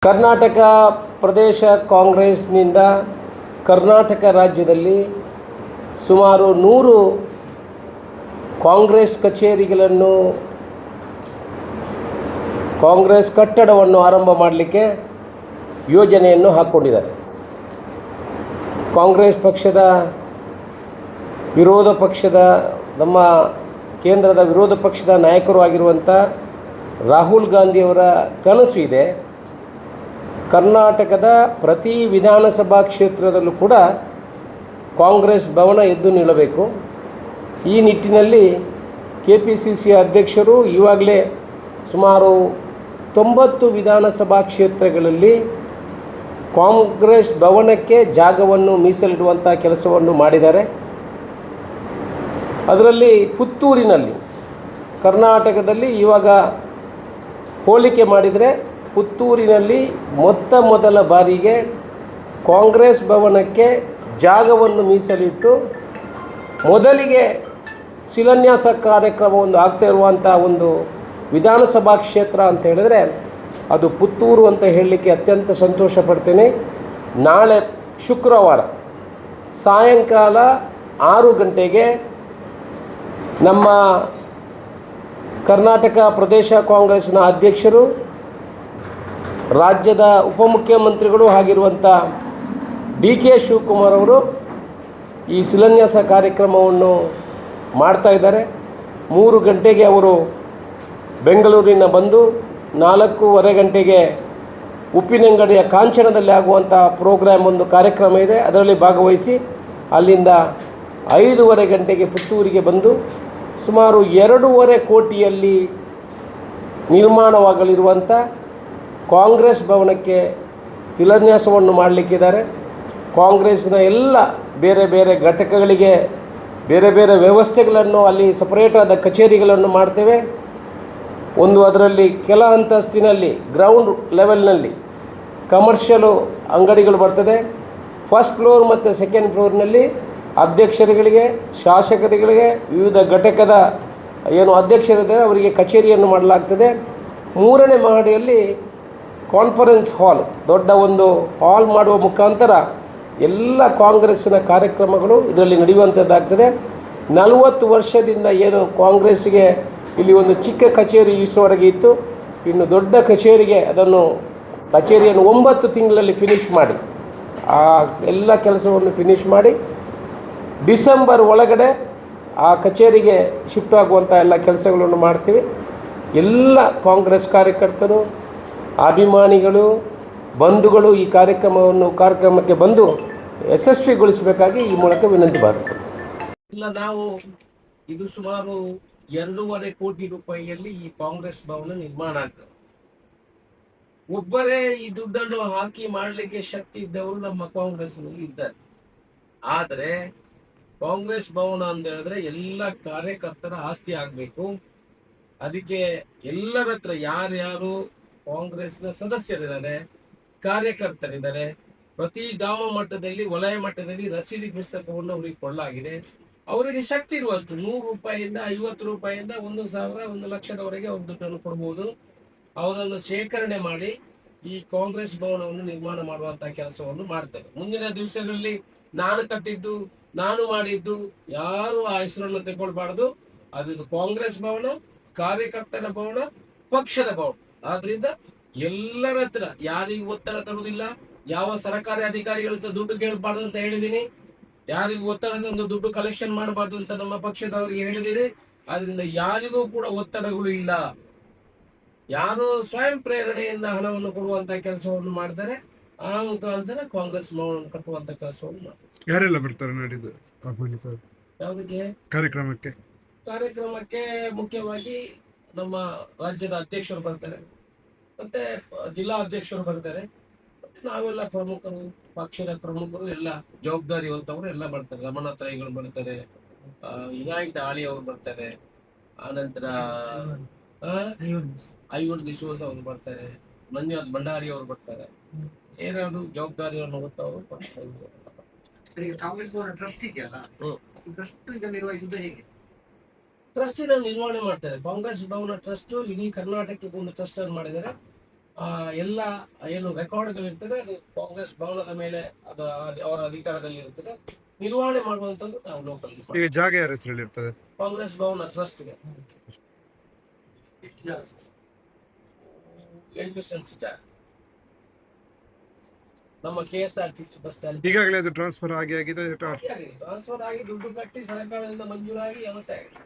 ಕರ್ನಾಟಕ ಪ್ರದೇಶ ಕಾಂಗ್ರೆಸ್ನಿಂದ ಕರ್ನಾಟಕ ರಾಜ್ಯದಲ್ಲಿ ಸುಮಾರು 100 ಕಾಂಗ್ರೆಸ್ ಕಚೇರಿಗಳನ್ನು ಕಾಂಗ್ರೆಸ್ ಕಟ್ಟಡವನ್ನು ಆರಂಭ ಮಾಡಲಿಕ್ಕೆ ಯೋಜನೆಯನ್ನು ಹಾಕ್ಕೊಂಡಿದ್ದಾರೆ. ಕಾಂಗ್ರೆಸ್ ಪಕ್ಷದ ನಮ್ಮ ಕೇಂದ್ರದ ವಿರೋಧ ಪಕ್ಷದ ನಾಯಕರು ಆಗಿರುವಂಥ ರಾಹುಲ್ ಗಾಂಧಿಯವರ ಕನಸು ಇದೆ. ಕರ್ನಾಟಕದ ಪ್ರತಿ ವಿಧಾನಸಭಾ ಕ್ಷೇತ್ರದಲ್ಲೂ ಕೂಡ ಕಾಂಗ್ರೆಸ್ ಭವನ ಎದ್ದು ನಿಲ್ಲಬೇಕು. ಈ ನಿಟ್ಟಿನಲ್ಲಿ KPCC ಅಧ್ಯಕ್ಷರು ಈವಾಗಲೇ ಸುಮಾರು 90 ವಿಧಾನಸಭಾ ಕ್ಷೇತ್ರಗಳಲ್ಲಿ ಕಾಂಗ್ರೆಸ್ ಭವನಕ್ಕೆ ಜಾಗವನ್ನು ಮೀಸಲಿಡುವಂಥ ಕೆಲಸವನ್ನು ಮಾಡಿದ್ದಾರೆ. ಅದರಲ್ಲಿ ಪುತ್ತೂರಿನಲ್ಲಿ ಕರ್ನಾಟಕದಲ್ಲಿ ಇವಾಗ ಹೋಲಿಕೆ ಮಾಡಿದರೆ ಪುತ್ತೂರಿನಲ್ಲಿ ಮೊದಲ ಬಾರಿಗೆ ಕಾಂಗ್ರೆಸ್ ಭವನಕ್ಕೆ ಜಾಗವನ್ನು ಮೀಸಲಿಟ್ಟು ಮೊದಲಿಗೆ ಶಿಲಾನ್ಯಾಸ ಕಾರ್ಯಕ್ರಮವನ್ನು ಆಗ್ತಾ ಇರುವಂಥ ಒಂದು ವಿಧಾನಸಭಾ ಕ್ಷೇತ್ರ ಅಂತ ಹೇಳಿದರೆ ಅದು ಪುತ್ತೂರು ಅಂತ ಹೇಳಲಿಕ್ಕೆ ಅತ್ಯಂತ ಸಂತೋಷ ಪಡ್ತೇನೆ. ನಾಳೆ ಶುಕ್ರವಾರ ಸಾಯಂಕಾಲ 6 ಗಂಟೆಗೆ ನಮ್ಮ ಕರ್ನಾಟಕ ಪ್ರದೇಶ ಕಾಂಗ್ರೆಸ್ನ ಅಧ್ಯಕ್ಷರು, ರಾಜ್ಯದ ಉಪಮುಖ್ಯಮಂತ್ರಿಗಳು ಆಗಿರುವಂಥ DK ಶಿವಕುಮಾರ್ ಅವರು ಈ ಶಿಲಾನ್ಯಾಸ ಕಾರ್ಯಕ್ರಮವನ್ನು ಮಾಡ್ತಾ ಇದ್ದಾರೆ. 3 ಗಂಟೆಗೆ ಅವರು ಬೆಂಗಳೂರಿನ ಬಂದು 4:15 ಗಂಟೆಗೆ ಉಪ್ಪಿನಂಗಡಿಯ ಕಾಂಚನದಲ್ಲಿ ಆಗುವಂಥ ಒಂದು ಕಾರ್ಯಕ್ರಮ ಇದೆ, ಅದರಲ್ಲಿ ಭಾಗವಹಿಸಿ ಅಲ್ಲಿಂದ 5:15 ಗಂಟೆಗೆ ಪುತ್ತೂರಿಗೆ ಬಂದು ಸುಮಾರು 2.5 ಕೋಟಿಯಲ್ಲಿ ನಿರ್ಮಾಣವಾಗಲಿರುವಂಥ ಕಾಂಗ್ರೆಸ್ ಭವನಕ್ಕೆ ಶಿಲಾನ್ಯಾಸವನ್ನು ಮಾಡಲಿಕ್ಕಿದ್ದಾರೆ. ಕಾಂಗ್ರೆಸ್ನ ಎಲ್ಲ ಬೇರೆ ಬೇರೆ ಘಟಕಗಳಿಗೆ ಬೇರೆ ಬೇರೆ ವ್ಯವಸ್ಥೆಗಳನ್ನು ಅಲ್ಲಿ ಸಪರೇಟಾದ ಕಚೇರಿಗಳನ್ನು ಮಾಡ್ತೇವೆ. ಅದರಲ್ಲಿ ಕೆಲ ಅಂತಸ್ತಿನಲ್ಲಿ ಗ್ರೌಂಡ್ ಲೆವೆಲ್ನಲ್ಲಿ ಕಮರ್ಷಿಯಲು ಅಂಗಡಿಗಳು ಬರ್ತದೆ. ಫಸ್ಟ್ ಫ್ಲೋರ್ ಮತ್ತು ಸೆಕೆಂಡ್ ಫ್ಲೋರ್ನಲ್ಲಿ ಅಧ್ಯಕ್ಷರುಗಳಿಗೆ, ಶಾಸಕರುಗಳಿಗೆ, ವಿವಿಧ ಘಟಕದ ಅಧ್ಯಕ್ಷರಿದ್ದಾರೆ ಅವರಿಗೆ ಕಚೇರಿಯನ್ನು ಮಾಡಲಾಗ್ತದೆ. 3ನೇ ಮಹಡಿಯಲ್ಲಿ ಕಾನ್ಫರೆನ್ಸ್ ಹಾಲ್, ದೊಡ್ಡ ಒಂದು ಹಾಲ್ ಮಾಡುವ ಮುಖಾಂತರ ಎಲ್ಲ ಕಾಂಗ್ರೆಸ್ಸಿನ ಕಾರ್ಯಕ್ರಮಗಳು ಇದರಲ್ಲಿ ನಡೆಯುವಂಥದ್ದಾಗ್ತದೆ. 40 ವರ್ಷದಿಂದ ಕಾಂಗ್ರೆಸ್ಸಿಗೆ ಇಲ್ಲಿ ಒಂದು ಚಿಕ್ಕ ಕಚೇರಿ ಇಷ್ಟವರೆಗೆ ಇತ್ತು, ಇನ್ನು ದೊಡ್ಡ ಕಚೇರಿಯನ್ನು 9 ತಿಂಗಳಲ್ಲಿ ಫಿನಿಷ್ ಮಾಡಿ ಆ ಎಲ್ಲ ಕೆಲಸವನ್ನು ಫಿನಿಷ್ ಮಾಡಿ ಡಿಸೆಂಬರ್ ಒಳಗಡೆ ಆ ಕಚೇರಿಗೆ ಶಿಫ್ಟ್ ಆಗುವಂಥ ಎಲ್ಲ ಕೆಲಸಗಳನ್ನು ಮಾಡ್ತೀವಿ. ಎಲ್ಲ ಕಾಂಗ್ರೆಸ್ ಕಾರ್ಯಕರ್ತರು, ಅಭಿಮಾನಿಗಳು, ಬಂಧುಗಳು ಈ ಕಾರ್ಯಕ್ರಮಕ್ಕೆ ಬಂದು ಯಶಸ್ವಿಗೊಳಿಸಬೇಕಾಗಿ ಈ ಮೂಲಕ ವಿನಂತಿ ಮಾಡಿಕೊಳ್ಳಿ. ನಾವು ಇದು ಸುಮಾರು 2.5 ಕೋಟಿ ರೂಪಾಯಿಯಲ್ಲಿ ಈ ಕಾಂಗ್ರೆಸ್ ಭವನ ನಿರ್ಮಾಣ ಆಗ್ತದೆ. ಒಬ್ಬರೇ ಈ ದುಡ್ಡನ್ನು ಹಾಕಿ ಮಾಡಲಿಕ್ಕೆ ಶಕ್ತಿ ಇದ್ದವರು ನಮ್ಮ ಕಾಂಗ್ರೆಸ್ನಲ್ಲಿ ಇದ್ದಾರೆ. ಆದರೆ ಕಾಂಗ್ರೆಸ್ ಭವನ ಅಂತ ಹೇಳಿದ್ರೆ ಎಲ್ಲ ಕಾರ್ಯಕರ್ತರ ಆಸ್ತಿ ಆಗಬೇಕು. ಅದಕ್ಕೆ ಎಲ್ಲರ ಹತ್ರ ಯಾರ್ಯಾರು ಕಾಂಗ್ರೆಸ್ನ ಸದಸ್ಯರಿದ್ದಾರೆ, ಕಾರ್ಯಕರ್ತರಿದ್ದಾರೆ, ಪ್ರತಿ ಗ್ರಾಮ ಮಟ್ಟದಲ್ಲಿ, ವಲಯ ಮಟ್ಟದಲ್ಲಿ ರಸೀದಿ ಪುಸ್ತಕವನ್ನು ಅವರಿಗೆ ಕೊಳ್ಳಲಾಗಿದೆ. ಅವರಿಗೆ ಶಕ್ತಿ ಇರುವಷ್ಟು 100 ರೂಪಾಯಿಯಿಂದ 50 ರೂಪಾಯಿಯಿಂದ 1,000, 1 ಲಕ್ಷದವರೆಗೆ ಅವ್ರ ದುಡ್ಡನ್ನು ಕೊಡ್ಬೋದು. ಅವರನ್ನು ಶೇಖರಣೆ ಮಾಡಿ ಈ ಕಾಂಗ್ರೆಸ್ ಭವನವನ್ನು ನಿರ್ಮಾಣ ಮಾಡುವಂತ ಕೆಲಸವನ್ನು ಮಾಡ್ತಾರೆ. ಮುಂದಿನ ದಿವಸಗಳಲ್ಲಿ ನಾನು ಕಟ್ಟಿದ್ದು, ನಾನು ಮಾಡಿದ್ದು ಯಾರು ಆ ಹೆಸರನ್ನು ತಗೊಳ್ಬಾರ್ದು. ಅದು ಕಾಂಗ್ರೆಸ್ ಭವನ, ಕಾರ್ಯಕರ್ತರ ಭವನ, ಪಕ್ಷದ ಭವನ. ಆದ್ರಿಂದ ಎಲ್ಲರ ಹತ್ರ ಯಾರಿಗೂ ಒತ್ತಡ ತರುವುದಿಲ್ಲ. ಯಾವ ಸರ್ಕಾರಿ ಅಧಿಕಾರಿಗಳ ದುಡ್ಡು ಕೇಳಬಾರ್ದು ಅಂತ ಹೇಳಿದೀನಿ. ಯಾರಿಗೂ ಒತ್ತಡ ತಂದು ದುಡ್ಡು ಕಲೆಕ್ಷನ್ ಮಾಡಬಾರ್ದು ಅಂತ ನಮ್ಮ ಪಕ್ಷದವರಿಗೆ ಹೇಳಿದೀನಿ. ಆದ್ರಿಂದ ಯಾರಿಗೂ ಕೂಡ ಒತ್ತಡಗಳು ಇಲ್ಲ. ಯಾರು ಸ್ವಯಂ ಪ್ರೇರಣೆಯಿಂದ ಹಣವನ್ನು ಕೊಡುವಂತ ಕೆಲಸವನ್ನು ಮಾಡ್ತಾರೆ. ಆ ಮುಖಾಂತರ ಕಾಂಗ್ರೆಸ್ ಭವನ ಕಟ್ಟುವಂತ ಕೆಲಸವನ್ನು ಮಾಡ್ತಾರೆ. ಯಾರೆಲ್ಲ ಬರ್ತಾರೆ ನಾಡಿದ್ದು ಯಾವುದಕ್ಕೆ ಕಾರ್ಯಕ್ರಮಕ್ಕೆ? ಮುಖ್ಯವಾಗಿ ನಮ್ಮ ರಾಜ್ಯದ ಅಧ್ಯಕ್ಷರು ಬರ್ತಾರೆ, ಮತ್ತೆ ಜಿಲ್ಲಾ ಅಧ್ಯಕ್ಷರು ಬರ್ತಾರೆ, ಮತ್ತೆ ನಾವೆಲ್ಲ ಪ್ರಮುಖರು, ಪಕ್ಷದ ಪ್ರಮುಖರು, ಎಲ್ಲ ಜವಾಬ್ದಾರಿ ಹೊತ್ತವರು ಎಲ್ಲ ಬರ್ತಾರೆ. ರಮಣತ್ರಯಿಗಳು ಬರ್ತಾರೆ, ವಿನಾಯಕ್ ದಾಳಿ ಅವರು ಬರ್ತಾರೆ, ಆನಂತರ ಐವನ್ ಡಿಸೋಸ್ ಅವರು ಬರ್ತಾರೆ, ಮಂಜುನಾಥ್ ಭಂಡಾರಿ ಅವರು ಬರ್ತಾರೆ. ಏನಾದ್ರು ಜವಾಬ್ದಾರಿಯನ್ನು ಹೊತ್ತವರು ಪಕ್ಷ ಕಾಂಗ್ರೆಸ್ ಭವನ ಟ್ರಸ್ಟ್ ಇದೆಯಲ್ಲ, ಟ್ರಸ್ಟ್ ಇದನ್ನು ನಿರ್ವಹಿಸುವುದು ಹೇಗೆ? ಟ್ರಸ್ಟ್ ಇದನ್ನು ನಿರ್ವಹಣೆ ಮಾಡ್ತಾರೆ. ಕಾಂಗ್ರೆಸ್ ಭವನ ಟ್ರಸ್ಟ್ ಇಡೀ ಕರ್ನಾಟಕಕ್ಕೆ ಒಂದು ಟ್ರಸ್ಟ್ ಅನ್ನು ಮಾಡಿದ್ದಾರೆ. ಎಲ್ಲ ಏನು ರೆಕಾರ್ಡ್ಗಳು ಇರ್ತದೆ ಅದು ಕಾಂಗ್ರೆಸ್ ಭವನದ ಮೇಲೆ ಅದು ಅವರ ಅಧಿಕಾರದಲ್ಲಿ ಇರ್ತದೆ, ನಿರ್ವಹಣೆ ಮಾಡುವಂತದ್ದು ನಾವು ಲೋಕಲ್ ಈಗ ಜಾಗ ಯಾರ ಹೆಸರಲ್ಲಿ ಇರ್ತದೆ? ಕಾಂಗ್ರೆಸ್ ಭವನ ಟ್ರಸ್ಟ್ಗೆ ಎಷ್ಟು ಜಾಗ? 8 ಸೆನ್ಸ್ ಜಾಗ ನಮ್ಮ KSRTC ಬಸ್ ಸ್ಟ್ಯಾಂಡ್ ಈಗಾಗಲೇ ಅದು ಟ್ರಾನ್ಸ್ಫರ್ ಆಗಿದೆ. ಟ್ರಾನ್ಸ್ಫರ್ ಆಗಿ ದುಡ್ಡು ಕಟ್ಟಿ ಸರ್ಕಾರದಿಂದ ಮಂಜೂರಾಗಿ ಯಾವತ್ತೇ ಆಗಿದೆ.